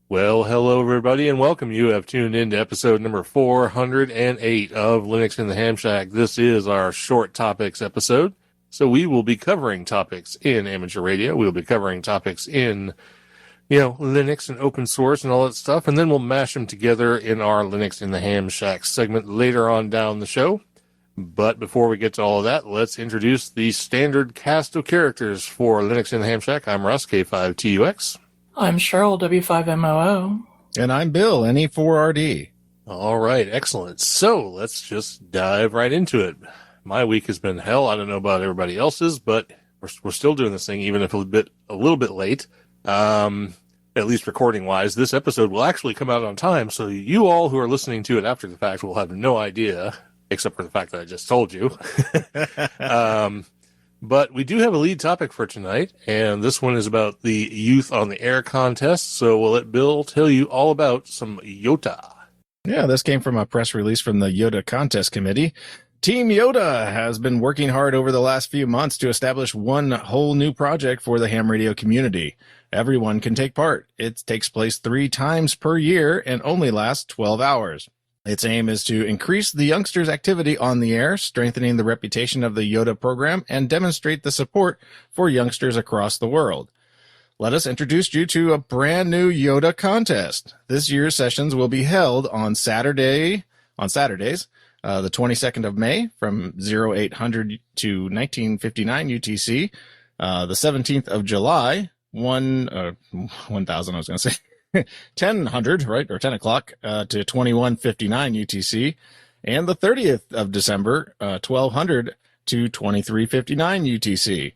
Well, hello everybody and welcome. You have tuned in to episode number 408 of Linux in the Ham Shack. This is our short topics episode. So we will be covering topics in amateur radio. We'll be covering topics in, Linux and open source and all that stuff. And then we'll mash them together in our Linux in the Ham Shack segment later on down the show. But before we get to all of that, let's introduce the standard cast of characters for Linux in the Ham Shack. I'm Russ, K5TUX. I'm Cheryl, W5MOO. And I'm Bill, NE4RD. All right, excellent. So let's just dive right into it. My week has been hell. I don't know about everybody else's, but we're still doing this thing, even if a little bit late. At least recording wise, this episode will actually come out on time. So you all who are listening to it after the fact will have no idea, except for the fact that I just told you. But we do have a lead topic for tonight, and this one is about the Youth on the Air contest. So we'll let Bill tell you all about some YOTA. Yeah, this came from a press release from the YODA Contest Committee. Team YOTA has been working hard over the last few months to establish one whole new project for the ham radio community. Everyone can take part. It takes place 3 times per year and only lasts 12 hours. Its aim is to increase the youngsters' activity on the air, strengthening the reputation of the YOTA program, and demonstrate the support for youngsters across the world. Let us introduce you to a brand new YOTA contest. This year's sessions will be held on Saturdays, the 22nd of May from 0800 to 1959 UTC, the 17th of July, 1000, 1000, right, or 10 o'clock to 2159 UTC, and the 30th of December, 1200 to 2359 UTC.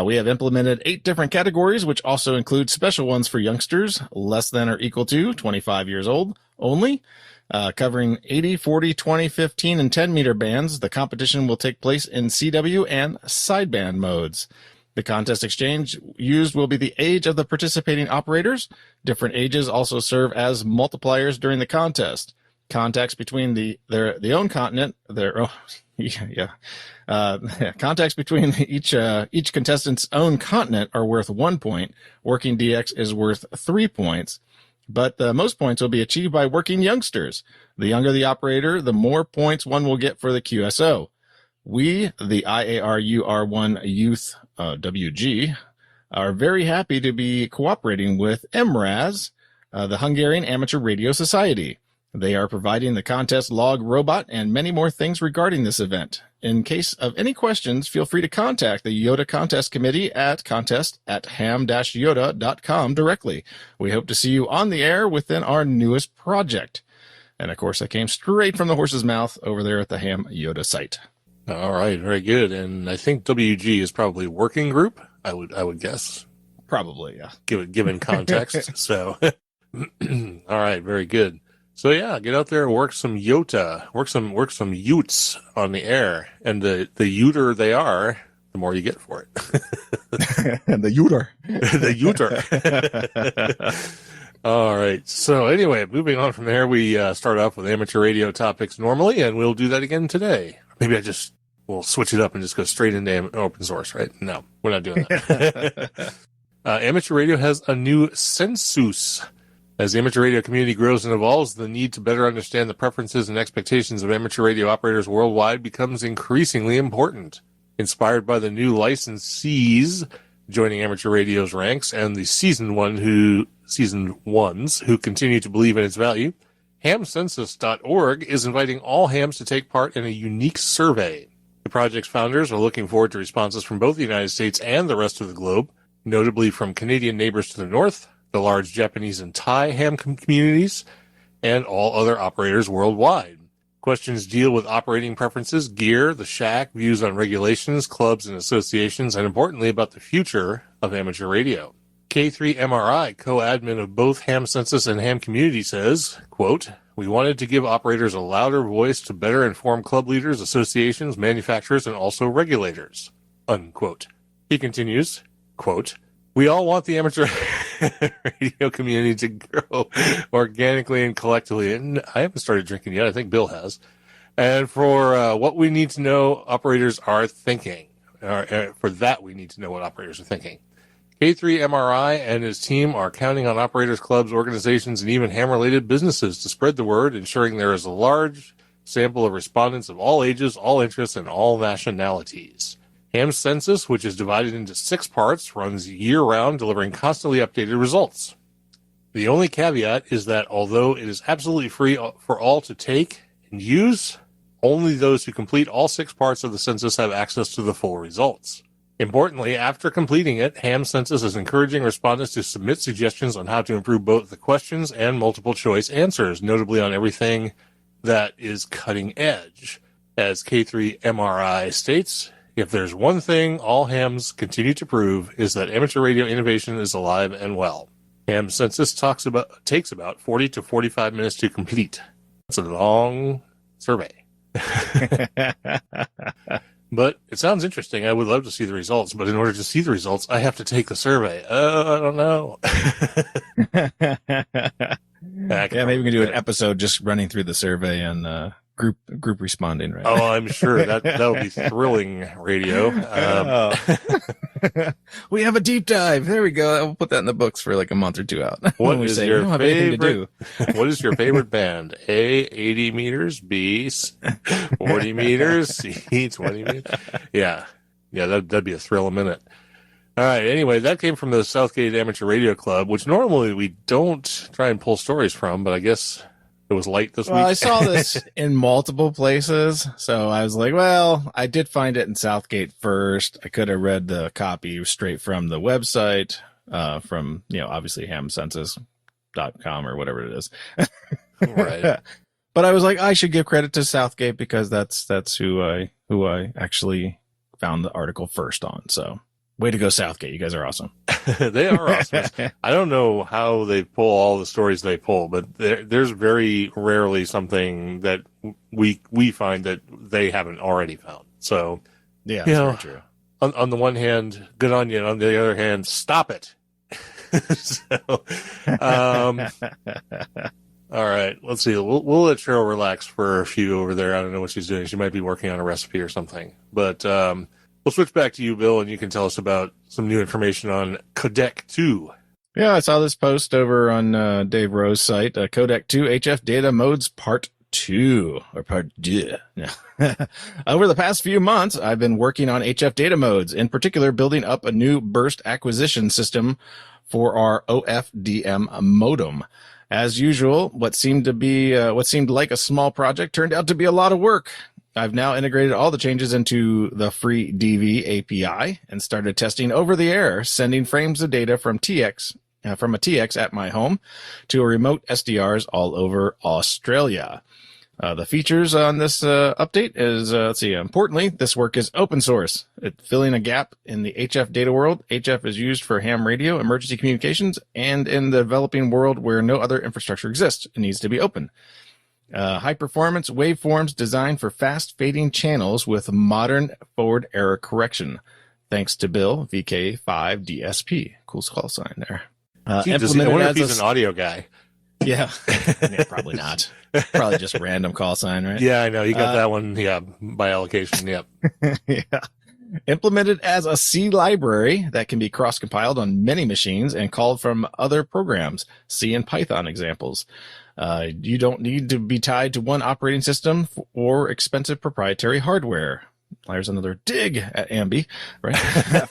We have implemented 8 different categories, which also include special ones for youngsters less than or equal to 25 years old only, covering 80, 40, 20, 15, and 10 meter bands. The competition will take place in CW and sideband modes. The contest exchange used will be the age of the participating operators. Different ages also serve as multipliers during the contest. Contacts between contacts between each contestant's own continent are worth 1 point. Working DX is worth 3 points, but the most points will be achieved by working youngsters. The younger the operator, the more points one will get for the QSO. We, the IARUR1 Youth WG, are very happy to be cooperating with MRAS, the Hungarian Amateur Radio Society. They are providing the contest log robot and many more things regarding this event. In case of any questions, feel free to contact the YOTA Contest Committee at contest@ham-yota.com directly. We hope to see you on the air within our newest project. And of course, that came straight from the horse's mouth over there at the Ham YOTA site. All right, very good. And I think WG is probably working group, I would guess. Probably, yeah. Given context. So, all right, very good. So yeah, get out there and work some YOTA, work some Utes on the air, and the Uter they are, the more you get for it. And the Uter. The Uter. All right. So anyway, moving on from there, we start off with amateur radio topics normally, and we'll do that again today. Maybe we'll switch it up and just go straight into open source, right? No, we're not doing that. Amateur radio has a new census. As the amateur radio community grows and evolves, the need to better understand the preferences and expectations of amateur radio operators worldwide becomes increasingly important. Inspired by the new licensees joining amateur radio's ranks and the seasoned ones who continue to believe in its value, hamcensus.org is inviting all hams to take part in a unique survey. The project's founders are looking forward to responses from both the United States and the rest of the globe, notably from Canadian neighbors to the north, the large Japanese and Thai ham communities, and all other operators worldwide. Questions deal with operating preferences, gear, the shack, views on regulations, clubs and associations, and importantly about the future of amateur radio. K3MRI, co-admin of both Ham Census and Ham Community, says, quote, "We wanted to give operators a louder voice to better inform club leaders, associations, manufacturers, and also regulators," unquote. He continues, quote, "We all want the amateur radio community to grow organically and collectively." And I haven't started drinking yet. I think Bill has. And for what we need to know, operators are thinking. For that, we need to know what operators are thinking. K3MRI and his team are counting on operators, clubs, organizations, and even ham-related businesses to spread the word, ensuring there is a large sample of respondents of all ages, all interests, and all nationalities. Ham's census, which is divided into 6 parts, runs year-round, delivering constantly updated results. The only caveat is that although it is absolutely free for all to take and use, only those who complete all 6 parts of the census have access to the full results. Importantly, after completing it, Ham Census is encouraging respondents to submit suggestions on how to improve both the questions and multiple choice answers, notably on everything that is cutting edge. As K3MRI states, if there's one thing all hams continue to prove is that amateur radio innovation is alive and well. Ham Census takes about 40 to 45 minutes to complete. It's a long survey. But it sounds interesting. I would love to see the results, but in order to see the results, I have to take the survey. I don't know. Yeah, maybe we can do an episode just running through the survey and group responding, right? Oh, I'm sure that would be thrilling radio. We have a deep dive. There we go. We'll put that in the books for like a month or two out. What is your favorite? What is your favorite band? A, 80 meters. B, 40 meters. C, 20 meters. Yeah, that'd be a thrill a minute. All right. Anyway, that came from the Southgate Amateur Radio Club, which normally we don't try and pull stories from, but I guess it was light this week. I saw this in multiple places, so I was like, well, I did find it in Southgate first. I could have read the copy straight from the website, from, obviously hamcensus.com or whatever it is. Right. But I was like, I should give credit to Southgate because that's who I actually found the article first on. So way to go, Southgate. You guys are awesome. They are awesome. I don't know how they pull all the stories they pull, but there's very rarely something that we find that they haven't already found. So, yeah, that's very true. On the one hand, good on you. And on the other hand, stop it. So, all right, let's see. We'll let Cheryl relax for a few over there. I don't know what she's doing. She might be working on a recipe or something, but, we'll switch back to you, Bill, and you can tell us about some new information on Codec 2. Yeah, I saw this post over on Dave Rowe's site, Codec 2 HF Data Modes Part 2, or Part 2. Over the past few months, I've been working on HF data modes, in particular building up a new burst acquisition system for our OFDM modem. As usual, what seemed like a small project turned out to be a lot of work. I've now integrated all the changes into the free DV API and started testing over the air, sending frames of data from a TX at my home to a remote SDRs all over Australia. The features on this update is, importantly, this work is open source. It's filling a gap in the HF data world. HF is used for ham radio, emergency communications, and in the developing world where no other infrastructure exists. It needs to be open. High performance waveforms designed for fast fading channels with modern forward error correction. Thanks to Bill, VK5DSP. Cool call sign there. I wonder if he's an audio guy. Yeah. Yeah, probably not. Probably just random call sign, right? Yeah, I know. You got that one. Yeah, by allocation. Yep. Yeah. Implemented as a C library that can be cross-compiled on many machines and called from other programs, C and Python examples. You don't need to be tied to one operating system or expensive proprietary hardware. There's another dig at Ambi, right?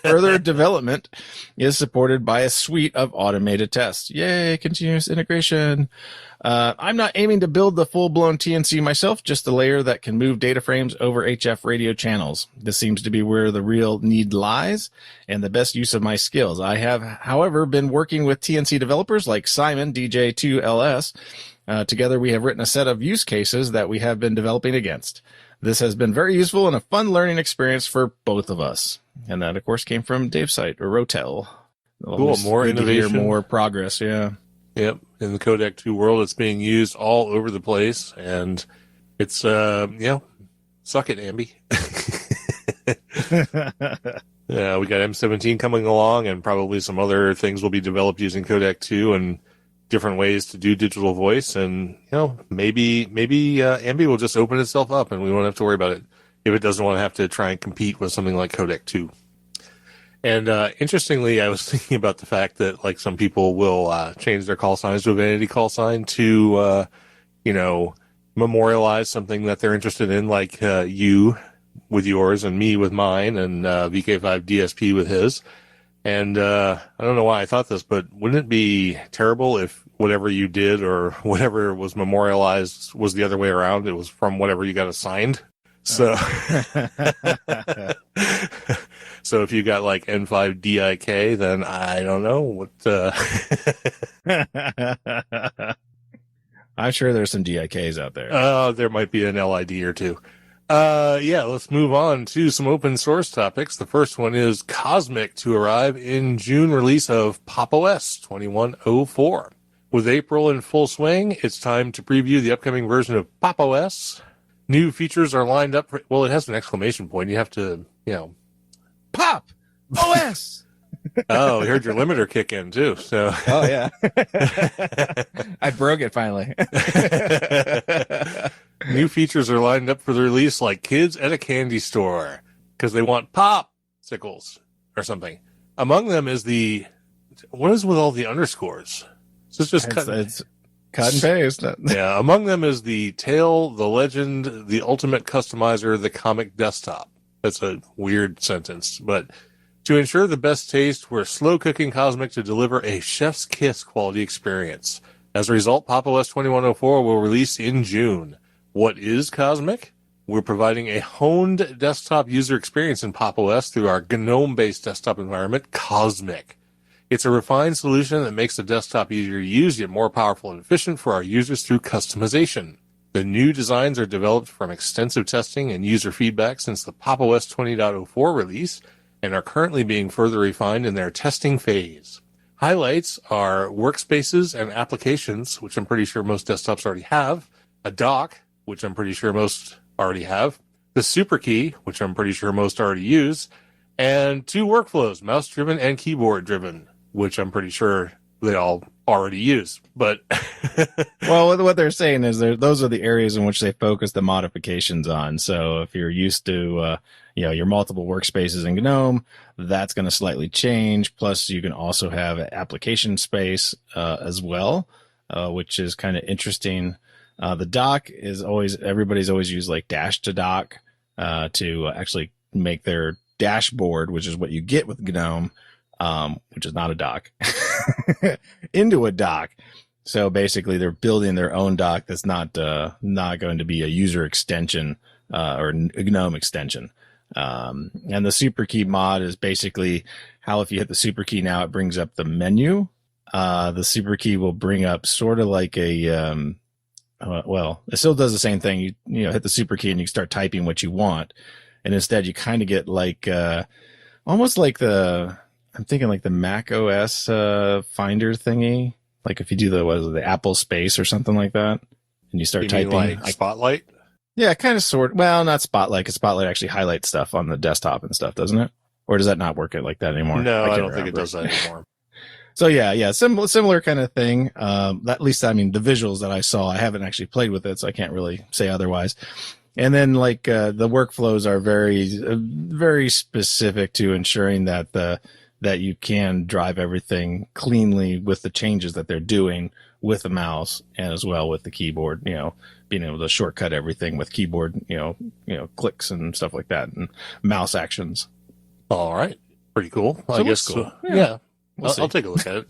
Further development is supported by a suite of automated tests. Yay, continuous integration. I'm not aiming to build the full-blown TNC myself, just the layer that can move data frames over HF radio channels. This seems to be where the real need lies and the best use of my skills. I have, however, been working with TNC developers like Simon, DJ2LS. Together, we have written a set of use cases that we have been developing against. This has been very useful and a fun learning experience for both of us. And that, of course, came from Dave's site, or Rotel. Cool, more innovation. More progress, yeah. Yep, in the Codec 2 world, it's being used all over the place, and it's, suck it, Ambi. Yeah, we got M17 coming along, and probably some other things will be developed using Codec 2, and different ways to do digital voice, and maybe Ambi will just open itself up and we won't have to worry about it if it doesn't want to have to try and compete with something like Codec 2. And interestingly, I was thinking about the fact that like some people will change their call signs to a vanity call sign to, memorialize something that they're interested in, like you with yours and me with mine and VK5 DSP with his. And I don't know why I thought this, but wouldn't it be terrible if whatever you did or whatever was memorialized was the other way around? It was from whatever you got assigned. So, so if you got like N5DIK, then I don't know what. I'm sure there's some DIKs out there. There might be an LID or two. Let's move on to some open source topics. The first one is Cosmic to arrive in June release of Pop! OS 2104. With April in full swing, it's time to preview the upcoming version of Pop! OS. New features are lined up for, well, it has an exclamation point. You have to, Pop! OS! Oh, we heard your limiter kick in too. So. Oh yeah. I broke it finally. New features are lined up for the release like kids at a candy store because they want popsicles or something. Among them is what is with all the underscores? Is this just it's cut and paste. Yeah. Among them is the Tale, the Legend, the Ultimate Customizer, the Comic Desktop. That's a weird sentence, but to ensure the best taste, we're slow cooking Cosmic to deliver a chef's kiss quality experience. As a result, Pop! OS 2104 will release in June. What is Cosmic? We're providing a honed desktop user experience in Pop! OS through our GNOME-based desktop environment, Cosmic. It's a refined solution that makes the desktop easier to use, yet more powerful and efficient for our users through customization. The new designs are developed from extensive testing and user feedback since the Pop! OS 20.04 release, and are currently being further refined in their testing phase. Highlights are workspaces and applications, which I'm pretty sure most desktops already have, a dock, which I'm pretty sure most already have, the super key, which I'm pretty sure most already use, and 2 workflows, mouse-driven and keyboard-driven, which I'm pretty sure they all already use. But well, what they're saying is those are the areas in which they focus the modifications on. So if you're used to your multiple workspaces in GNOME, that's going to slightly change. Plus, you can also have application space as well, which is kind of interesting. The dock is everybody's always used like dash to dock to actually make their dashboard, which is what you get with GNOME, which is not a dock, into a dock. So basically, they're building their own dock that's not going to be a user extension or a GNOME extension. And the super key mod is basically how if you hit the super key now, it brings up the menu. The super key will bring up sort of like a it still does the same thing. You hit the super key and you start typing what you want, and instead you kind of get like almost like I'm thinking like the Mac OS Finder thingy. Like if you do the Apple Space or something like that, and you start typing like Spotlight. Yeah, kind of well, not Spotlight, because Spotlight actually highlights stuff on the desktop and stuff, doesn't it? Or does that not work like that anymore? No, I don't think it does that anymore. So yeah, similar kind of thing. At least, I mean, the visuals that I saw, I haven't actually played with it, so I can't really say otherwise. And then like the workflows are very, very specific to ensuring that you can drive everything cleanly with the changes that they're doing with the mouse and as well with the keyboard, being able to shortcut everything with keyboard, clicks and stuff like that and mouse actions. All right. Pretty cool. So I guess. cool. Yeah. We'll I'll take a look at it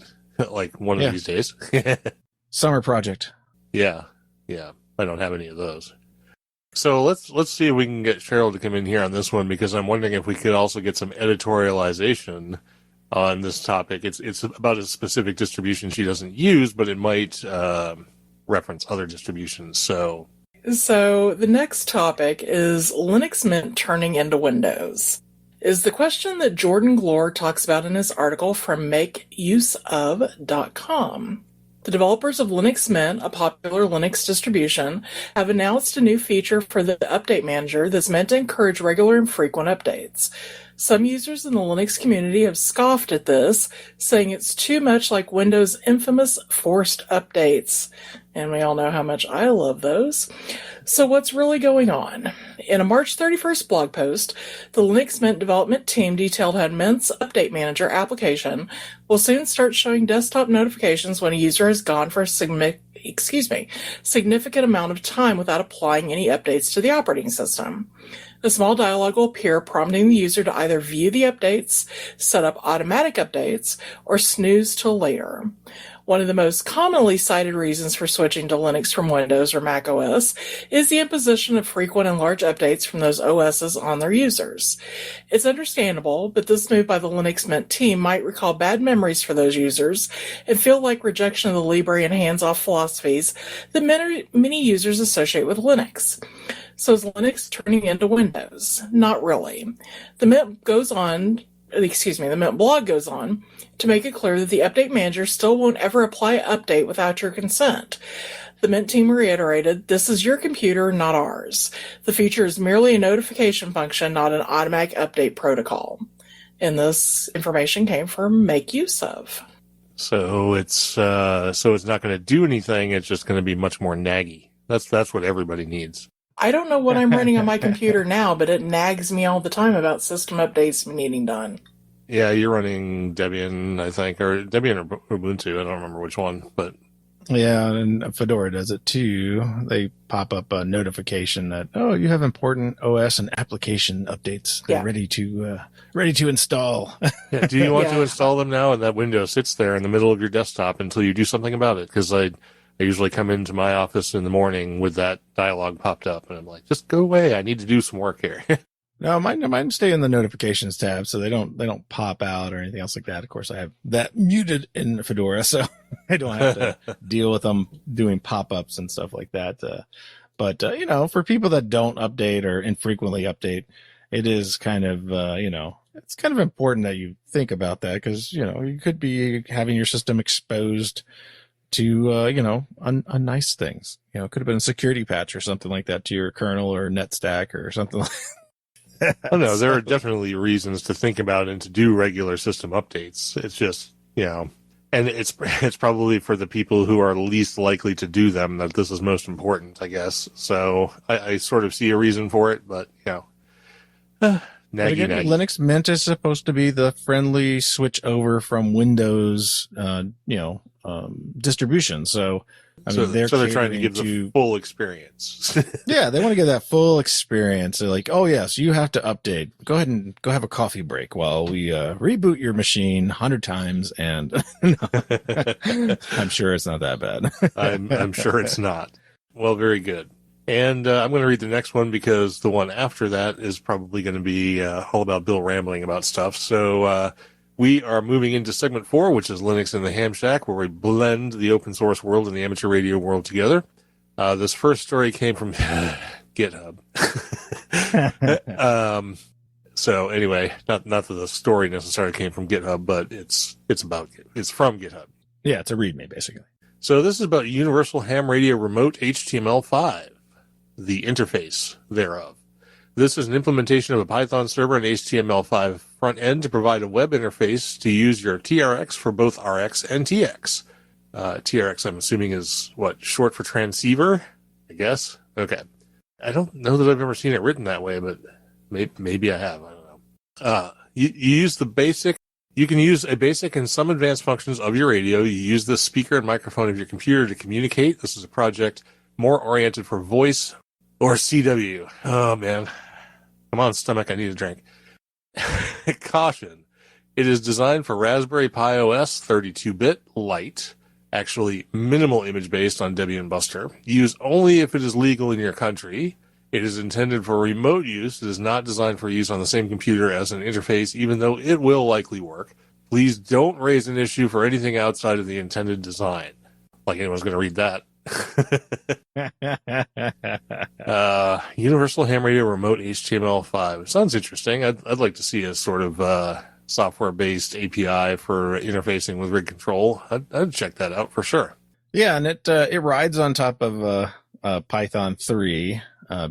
like one of these days. Summer project. Yeah. I don't have any of those. So let's see if we can get Cheryl to come in here on this one, because I'm wondering if we could also get some editorialization on this topic. It's about a specific distribution she doesn't use, but it might reference other distributions. So the next topic is Linux Mint turning into Windows. Is the question that Jordan Glore talks about in his article from makeuseof.com. The developers of Linux Mint, a popular Linux distribution, have announced a new feature for the update manager that's meant to encourage regular and frequent updates. Some users in the Linux community have scoffed at this, saying it's too much like Windows' infamous forced updates. and we all know how much I love those. So what's really going on? In a March 31st blog post, the Linux Mint development team detailed how Mint's Update Manager application will soon start showing desktop notifications when a user has gone for a significant amount of time without applying any updates to the operating system. A small dialog will appear prompting the user to either view the updates, set up automatic updates, or snooze till later. One of the most commonly cited reasons for switching to Linux from Windows or Mac OS is the imposition of frequent and large updates from those OSs on their users. It's understandable, but this move by the Linux Mint team might recall bad memories for those users and feel like rejection of the Libre and hands-off philosophies that many users associate with Linux. So is Linux turning into Windows? Not really. The Mint blog goes on to make it clear that the Update Manager still won't ever apply an update without your consent. The Mint team reiterated, this is your computer, not ours. The feature is merely a notification function, not an automatic update protocol. And this information came from Make Use Of. So it's not going to do anything. It's just going to be much more naggy. That's what everybody needs. I don't know what I'm running on my computer now, but it nags me all the time about system updates needing done. Yeah, you're running Debian, I think, or Debian or Ubuntu. I don't remember which one, but yeah, and Fedora does it too. They pop up a notification that, oh, you have important OS and application updates. They're ready to install. Yeah, do you want to install them now? And that window sits there in the middle of your desktop until you do something about it. Because I usually come into my office in the morning with that dialogue popped up, and I'm like, just go away. I need to do some work here. No, mine stay in the notifications tab, so they don't pop out or anything else like that. Of course, I have that muted in Fedora, so I don't have to deal with them doing pop-ups and stuff like that. But for people that don't update or infrequently update, it is kind of, it's kind of important that you think about that because, you could be having your system exposed to, unnice things. It could have been a security patch or something like that to your kernel or netstack or something like that. Oh, no, there are definitely reasons to think about and to do regular system updates. It's just, and it's probably for the people who are least likely to do them that this is most important, I guess. So I sort of see a reason for it, but, naggy. Linux Mint is supposed to be the friendly switch over from Windows, distribution. So, they're trying to give the full experience. Yeah, they want to give that full experience. They're like, oh, yes, you have to update. Go ahead and go have a coffee break while we reboot your machine 100 times. And I'm sure it's not that bad. I'm sure it's not. Well, very good. And I'm going to read the next one because the one after that is probably going to be all about Bill rambling about stuff. So we are moving into segment 4, which is Linux in the Ham Shack, where we blend the open source world and the amateur radio world together. This first story came from GitHub. So anyway, not that the story necessarily came from GitHub, but it's from GitHub. Yeah, it's a README basically. So this is about Universal Ham Radio Remote HTML5, the interface thereof. This is an implementation of a Python server and HTML5 front end to provide a web interface to use your TRX for both RX and TX. TRX, I'm assuming, is short for transceiver, I guess. Okay. I don't know that I've ever seen it written that way, but maybe I have. I don't know. You can use a basic and some advanced functions of your radio. You use the speaker and microphone of your computer to communicate. This is a project more oriented for voice or CW. Oh, man. Come on, stomach, I need a drink. Caution. It is designed for Raspberry Pi OS 32-bit light, actually minimal image based on Debian Buster. Use only if it is legal in your country. It is intended for remote use. It is not designed for use on the same computer as an interface, even though it will likely work. Please don't raise an issue for anything outside of the intended design. Like anyone's going to read that. Universal Ham Radio Remote HTML5. Sounds interesting. I'd like to see a sort of software-based API for interfacing with rig control. I'd check that out for sure. Yeah, and it rides on top of Python 3,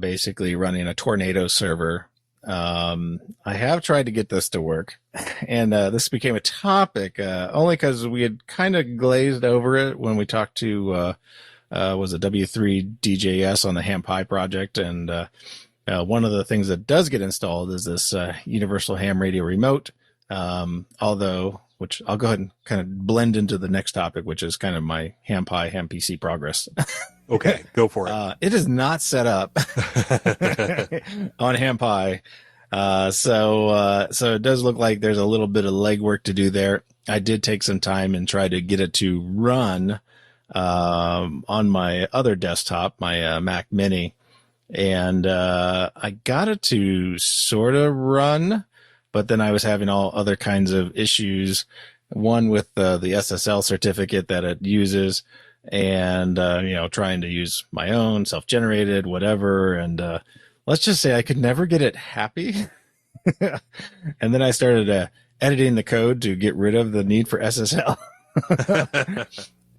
basically running a Tornado server. I have tried to get this to work, and this became a topic only because we had kind of glazed over it when we talked to was a W3 DJS on the Ham Pi project. And one of the things that does get installed is this universal ham radio remote. Although, which I'll go ahead and kind of blend into the next topic, which is kind of my Ham Pi, Ham PC progress. Okay, go for it. It is not set up on Ham Pi. So it does look like there's a little bit of legwork to do there. I did take some time and try to get it to run, on my other desktop, my, Mac Mini. And, I got it to sort of run, but then I was having all other kinds of issues. One with, the SSL certificate that it uses, and, trying to use my own self-generated, whatever. And, let's just say I could never get it happy. And then I started editing the code to get rid of the need for SSL.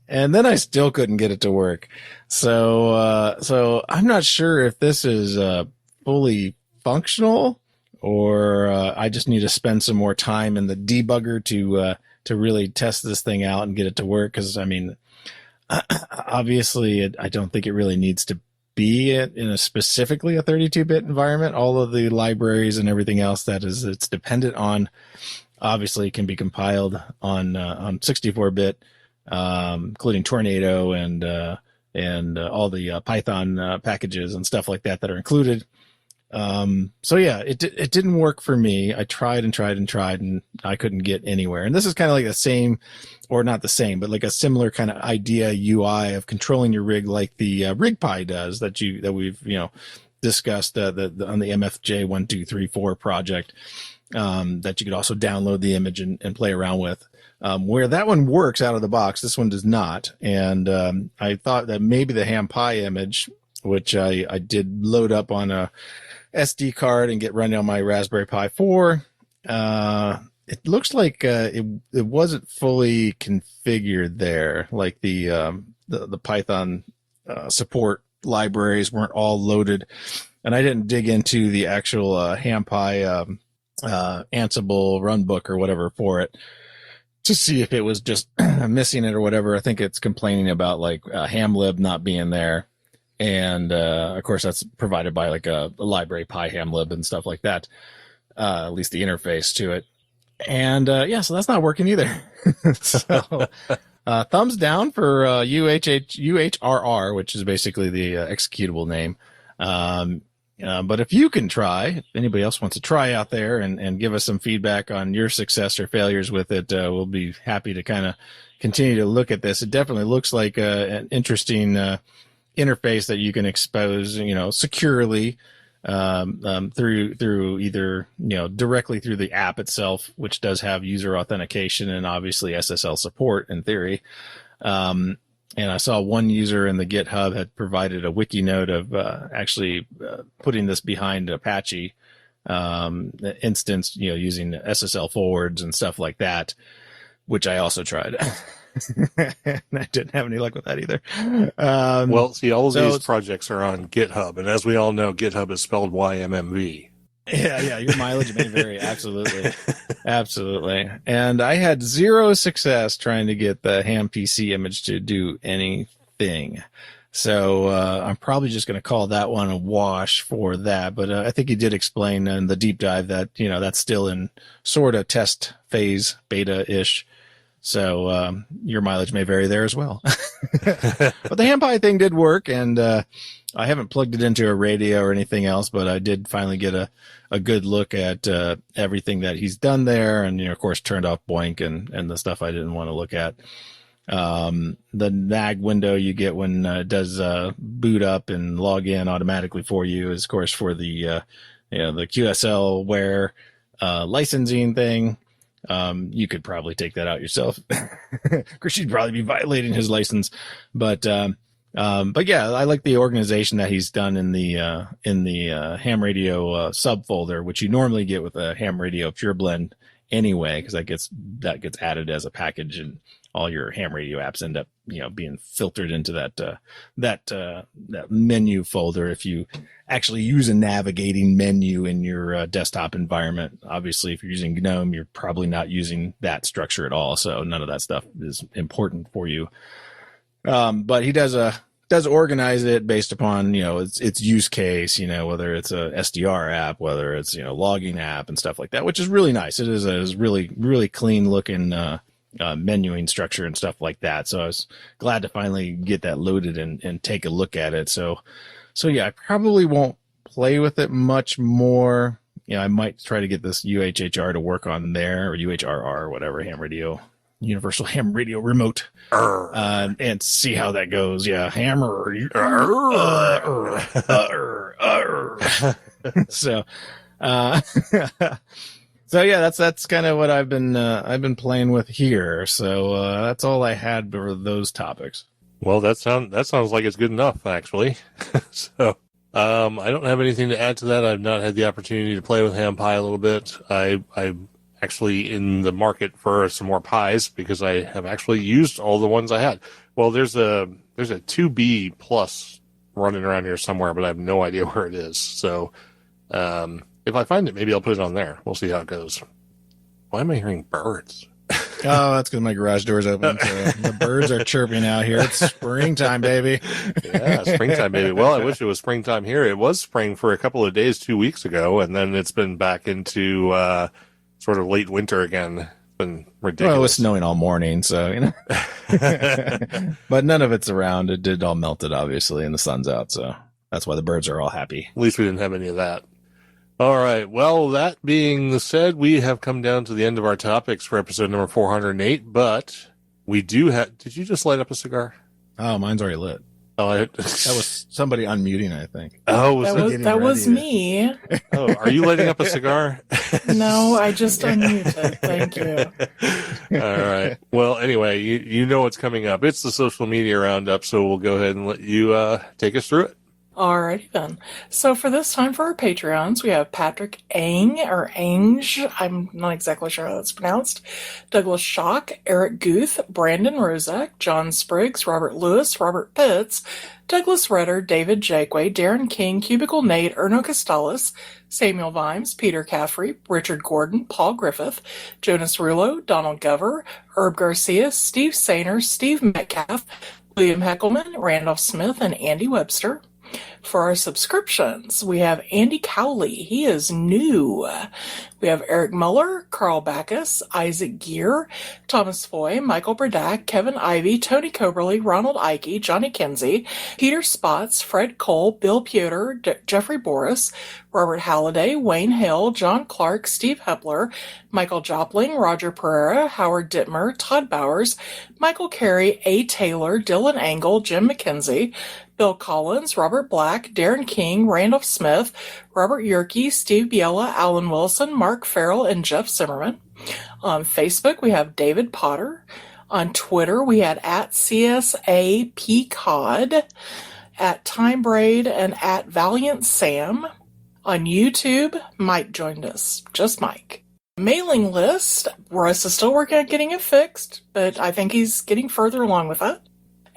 And then I still couldn't get it to work. So I'm not sure if this is fully functional, or I just need to spend some more time in the debugger to really test this thing out and get it to work. Because, I mean, obviously, I don't think it really needs to be in a specifically a 32-bit environment. All of the libraries and everything else that it's dependent on obviously can be compiled on 64-bit, including Tornado and all the Python packages and stuff like that are included. So yeah, it didn't work for me. I tried and I couldn't get anywhere. And this is kind of like the same, or not the same, but like a similar kind of idea UI of controlling your rig, like the RigPi does that we've, discussed, on the MFJ 1234 project, that you could also download the image and play around with. Where that one works out of the box, this one does not. And, I thought that maybe the Ham Pi image, which I did load up on a SD card and get running on my Raspberry Pi 4. It looks like it wasn't fully configured there. Like the Python support libraries weren't all loaded, and I didn't dig into the actual Ham Pi Ansible runbook or whatever for it to see if it was just missing it or whatever. I think it's complaining about like hamlib not being there. And, of course, that's provided by like a library Pi hamlib and stuff like that. At least the interface to it. And, so that's not working either. So, thumbs down for, UHRR, which is basically the executable name. But if you can try, if anybody else wants to try out there and give us some feedback on your success or failures with it, we'll be happy to kind of continue to look at this. It definitely looks like an interesting, interface that you can expose, securely, through either, directly through the app itself, which does have user authentication and obviously SSL support in theory. And I saw one user in the GitHub had provided a wiki note of, actually, putting this behind Apache, instance, using SSL forwards and stuff like that, which I also tried. And I didn't have any luck with that either. Well, see, all of these projects are on GitHub, and as we all know, GitHub is spelled YMMV. Yeah, your mileage may vary. Absolutely. Absolutely. And I had zero success trying to get the Ham PC image to do anything. So I'm probably just going to call that one a wash for that. But I think he did explain in the deep dive that, that's still in sort of test phase, beta-ish. So your mileage may vary there as well. But the Ham Pi thing did work, and I haven't plugged it into a radio or anything else, but I did finally get a good look at everything that he's done there, and of course turned off Boink and the stuff I didn't want to look at. The nag window you get when it does boot up and log in automatically for you is, of course, for the the QSL ware licensing thing. You could probably take that out yourself. Of course, you'd probably be violating his license, but yeah, I like the organization that he's done in the ham radio subfolder, which you normally get with a ham radio pure blend anyway, because that gets added as a package, and all your ham radio apps end up being filtered into that menu folder if you actually use a navigating menu in your desktop environment. Obviously, if you're using GNOME, you're probably not using that structure at all, so none of that stuff is important for you. But he does a does organize it based upon, its use case, whether it's a SDR app, whether it's, logging app and stuff like that, which is really nice. It is really, really clean looking, menuing structure and stuff like that. So I was glad to finally get that loaded and take a look at it. So yeah, I probably won't play with it much more. I might try to get this UHHR to work on there, or UHRR, or whatever, ham radio, universal ham radio remote, and see how that goes. Yeah. Hammer. So, so yeah, that's kind of what I've been playing with here. So, that's all I had for those topics. Well, that sounds like it's good enough, actually. So, I don't have anything to add to that. I've not had the opportunity to play with Ham Pie a little bit. I'm actually in the market for some more pies because I have actually used all the ones I had. Well, there's a 2B plus running around here somewhere, but I have no idea where it is. So, if I find it, maybe I'll put it on there. We'll see how it goes. Why am I hearing birds? Oh, that's because my garage door's open. So the birds are chirping out here. It's springtime, baby. Yeah, springtime, baby. Well, I wish it was springtime here. It was spring for a couple of days 2 weeks ago, and then it's been back into sort of late winter again. It's been ridiculous. Well, it was snowing all morning, so, But none of it's around. It did all melted, obviously, and the sun's out, so that's why the birds are all happy. At least we didn't have any of that. All right. Well, that being said, we have come down to the end of our topics for episode number 408, but we do have... Did you just light up a cigar? Oh, mine's already lit. Oh, that was somebody unmuting, I think. Oh, that was me. Oh, are you lighting up a cigar? No, I just unmuted. Thank you. All right. Well, anyway, you know what's coming up. It's the social media roundup, so we'll go ahead and let you take us through it. Alrighty then. So for this time for our Patreons, we have Patrick Ang, or Ange, I'm not exactly sure how that's pronounced, Douglas Schock, Eric Guth, Brandon Rozak, John Spriggs, Robert Lewis, Robert Pitts, Douglas Redder, David Jakeway, Darren King, Cubicle Nate, Erno Costalis, Samuel Vimes, Peter Caffrey, Richard Gordon, Paul Griffith, Jonas Rulo, Donald Gover, Herb Garcia, Steve Sainer, Steve Metcalf, William Heckelman, Randolph Smith, and Andy Webster. For our subscriptions, we have Andy Cowley. He is new. We have Eric Muller, Carl Backus, Isaac Gear, Thomas Foy, Michael Bradak, Kevin Ivey, Tony Coberly, Ronald Ike, Johnny Kinsey, Peter Spots, Fred Cole, Bill Piotr, Jeffrey Boris, Robert Halliday, Wayne Hale, John Clark, Steve Hepler, Michael Jopling, Roger Pereira, Howard Dittmer, Todd Bowers, Michael Carey, A. Taylor, Dylan Angle, Jim McKenzie, Bill Collins, Robert Black, Darren King, Randolph Smith, Robert Yerke, Steve Biella, Alan Wilson, Mark Farrell, and Jeff Zimmerman. On Facebook, we have David Potter. On Twitter, we had at CSAPcod, at Timebraid, and at Valiant Sam. On YouTube, Mike joined us. Just Mike. Mailing list, Russ is still working on getting it fixed, but I think he's getting further along with it.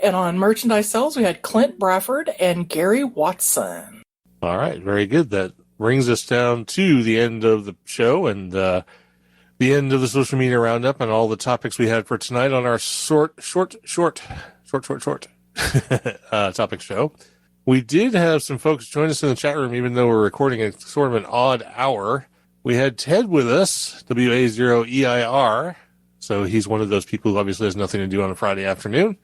And on merchandise sales, we had Clint Brafford and Gary Watson. All right, very good. That brings us down to the end of the show and the end of the social media roundup and all the topics we had for tonight on our short topic show. We did have some folks join us in the chat room, even though we're recording at sort of an odd hour. We had Ted with us, WA0EIR. So he's one of those people who obviously has nothing to do on a Friday afternoon.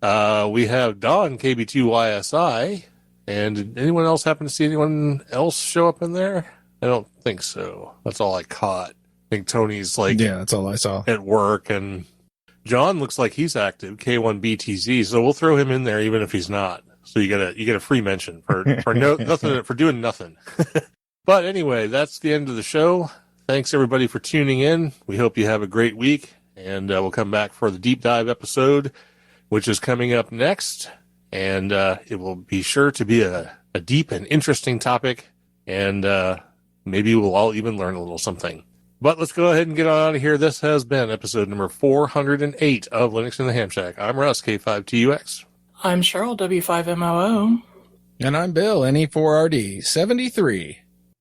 We have Don, KB2YSI. And did anyone else happen to see anyone else show up in there? I don't think so. That's all I caught. I think Tony's that's all I saw at work, and John looks like he's active, K1BTZ. So we'll throw him in there even if he's not. So you get a free mention for nothing, for doing nothing. But anyway, that's the end of the show. Thanks everybody for tuning in. We hope you have a great week, and we'll come back for the deep dive episode, which is coming up next. And it will be sure to be a deep and interesting topic, and maybe we'll all even learn a little something. But let's go ahead and get on out of here. This has been episode number 408 of Linux in the Ham Shack. I'm Russ, K5TUX. I'm Cheryl, W5MOO. And I'm Bill, NE4RD 73.